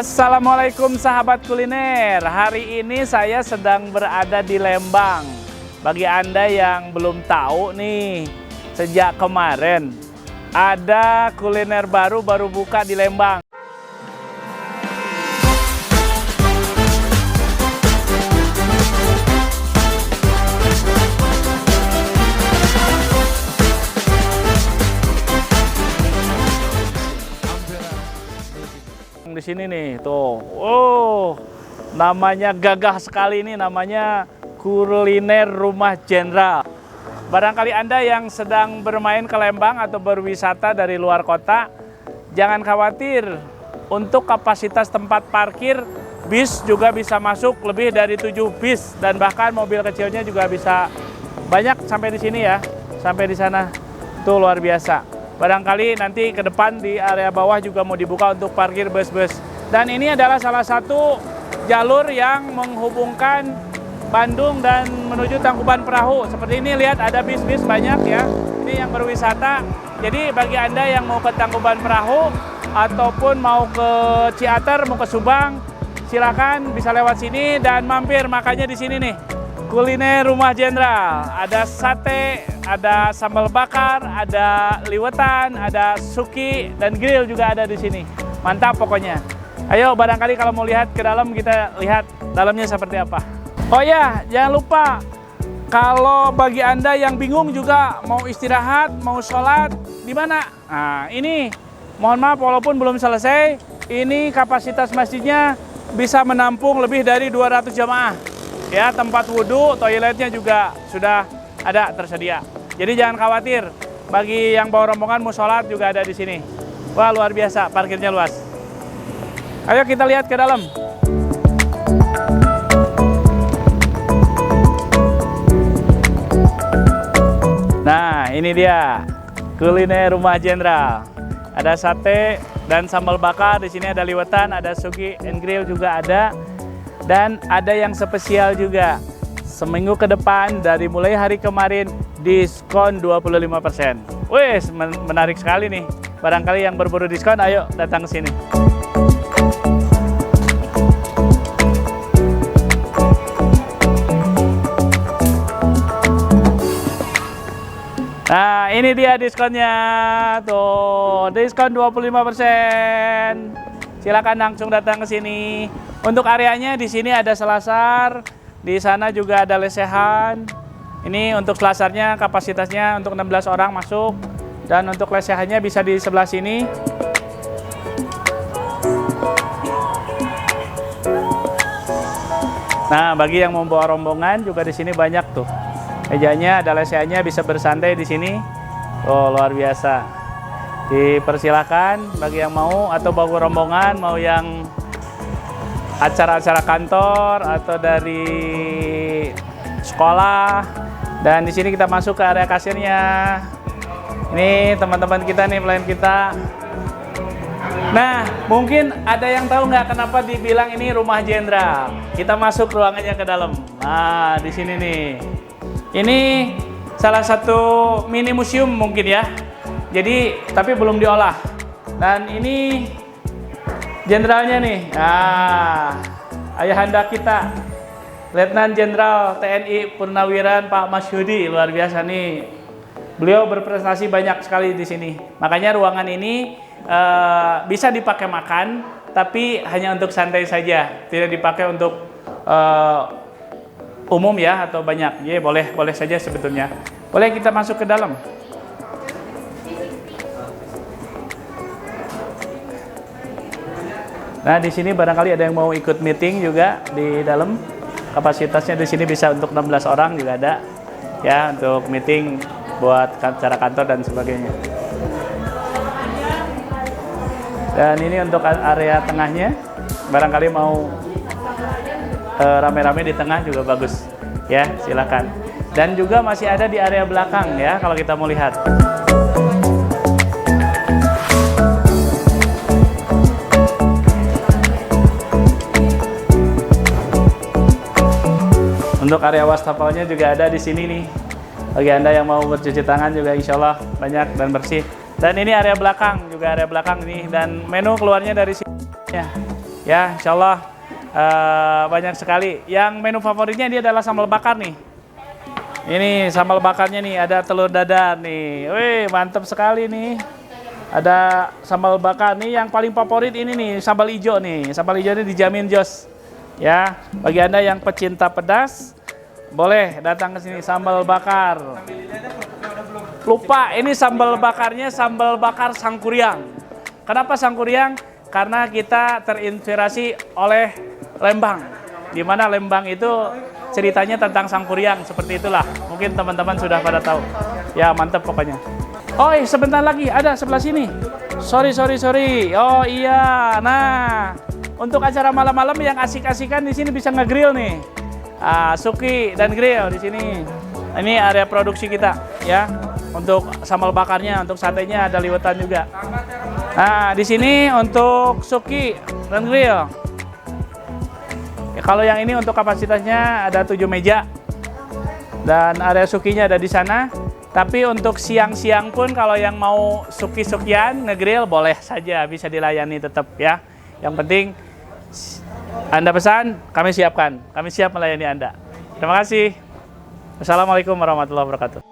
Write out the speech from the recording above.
Assalamualaikum sahabat kuliner. Hari ini saya sedang berada di Lembang. Bagi Anda yang belum tahu nih, sejak kemarin ada kuliner baru buka di Lembang. Di sini nih, tuh. Oh, namanya gagah sekali ini, namanya Kuliner Rumah Jenderal. Barangkali Anda yang sedang bermain ke Lembang atau berwisata dari luar kota, jangan khawatir. Untuk kapasitas tempat parkir, bis juga bisa masuk lebih dari 7 bis dan bahkan mobil kecilnya juga bisa banyak sampai di sini ya, sampai di sana. Tuh luar biasa. Barangkali nanti ke depan di area bawah juga mau dibuka untuk parkir bus-bus. Dan ini adalah salah satu jalur yang menghubungkan Bandung dan menuju Tangkuban Perahu. Seperti ini, lihat ada bis-bis banyak ya. Ini yang berwisata. Jadi bagi Anda yang mau ke Tangkuban Perahu ataupun mau ke Ciater, mau ke Subang, silakan bisa lewat sini dan mampir makannya di sini nih. Kuliner Rumah Jenderal, ada sate, ada sambal bakar, ada liwetan, ada suki, dan grill juga ada di sini. Mantap pokoknya. Ayo barangkali kalau mau lihat ke dalam, kita lihat dalamnya seperti apa. Oh ya, jangan lupa, kalau bagi Anda yang bingung juga mau istirahat, mau sholat, di mana? Nah ini, mohon maaf walaupun belum selesai, ini kapasitas masjidnya bisa menampung lebih dari 200 jamaah. Ya, tempat wudhu, toiletnya juga sudah ada tersedia. Jadi jangan khawatir, bagi yang bawa rombongan mau sholat juga ada di sini. Wah luar biasa, parkirnya luas. Ayo kita lihat ke dalam. Nah ini dia, Kuliner Rumah Jenderal. Ada sate dan sambal bakar, di sini ada liwetan, ada suki and grill juga ada. Dan ada yang spesial juga, seminggu ke depan dari mulai hari kemarin diskon 25%. Wih, menarik sekali nih. Barangkali yang berburu diskon, ayo datang ke sini. Nah, ini dia diskonnya. Tuh, diskon 25%. Silakan langsung datang ke sini. Untuk areanya di sini ada selasar, di sana juga ada lesehan. Ini untuk selasarnya kapasitasnya untuk 16 orang masuk, dan untuk lesehannya bisa di sebelah sini. Nah, bagi yang membawa rombongan juga di sini banyak tuh. Mejanya ada lesehannya, bisa bersantai di sini. Oh, luar biasa. Dipersilakan bagi yang mau atau bawa rombongan, mau yang acara-acara kantor atau dari sekolah. Dan di sini kita masuk ke area kasirnya. Ini teman-teman kita nih, pelayan kita. Nah, mungkin ada yang tahu nggak kenapa dibilang ini Rumah Jenderal? Kita masuk ruangannya ke dalam. Nah, di sini nih. Ini salah satu mini museum mungkin ya. Jadi, tapi belum diolah. Dan ini jenderalnya nih, nah, ayahanda kita, Letnan Jenderal TNI Purnawiran Pak Masyudi, luar biasa nih. Beliau berprestasi banyak sekali di sini. Makanya ruangan ini bisa dipakai makan, tapi hanya untuk santai saja, tidak dipakai untuk umum ya atau banyak. Ya boleh saja sebetulnya. Boleh kita masuk ke dalam. Nah, di sini barangkali ada yang mau ikut meeting juga di dalam. Kapasitasnya di sini bisa untuk 16 orang juga ada. Ya, untuk meeting buat acara kantor dan sebagainya. Dan ini untuk area tengahnya. Barangkali mau rame-rame di tengah juga bagus. Ya, silakan. Dan juga masih ada di area belakang ya kalau kita mau lihat. Untuk area wastafelnya juga ada di sini nih. Bagi Anda yang mau bercuci tangan juga insya Allah banyak dan bersih. Dan ini area belakang, juga area belakang nih. Dan menu keluarnya dari sini. Ya. Ya, insya Allah banyak sekali. Yang menu favoritnya ini adalah sambal bakar nih. Ini sambal bakarnya nih, ada telur dadar nih. Wih, mantap sekali nih. Ada sambal bakar nih, yang paling favorit ini nih, sambal hijau nih. Sambal hijau ini dijamin jos. Ya, bagi Anda yang pecinta pedas, boleh datang ke sini sambal bakar. Lupa, ini sambal bakarnya sambal bakar Sangkuriang. Kenapa Sangkuriang? Karena kita terinspirasi oleh Lembang. Di mana Lembang itu ceritanya tentang Sangkuriang, seperti itulah. Mungkin teman-teman sudah pada tahu. Ya, mantap pokoknya. Oh, sebentar lagi ada sebelah sini. Sorry. Oh iya, nah untuk acara malam-malam yang asik-asikan di sini bisa nge-grill nih. Suki dan grill di sini. Ini area produksi kita, ya. Untuk sambal bakarnya, untuk satenya ada liwetan juga. Nah, di sini untuk suki dan grill. Ya, kalau yang ini untuk kapasitasnya ada 7 meja. Dan area sukinya ada di sana. Tapi untuk siang-siang pun kalau yang mau suki-sukian nge-grill boleh saja, bisa dilayani tetap ya. Yang penting Anda pesan, kami siapkan. Kami siap melayani Anda. Terima kasih. Wassalamualaikum warahmatullahi wabarakatuh.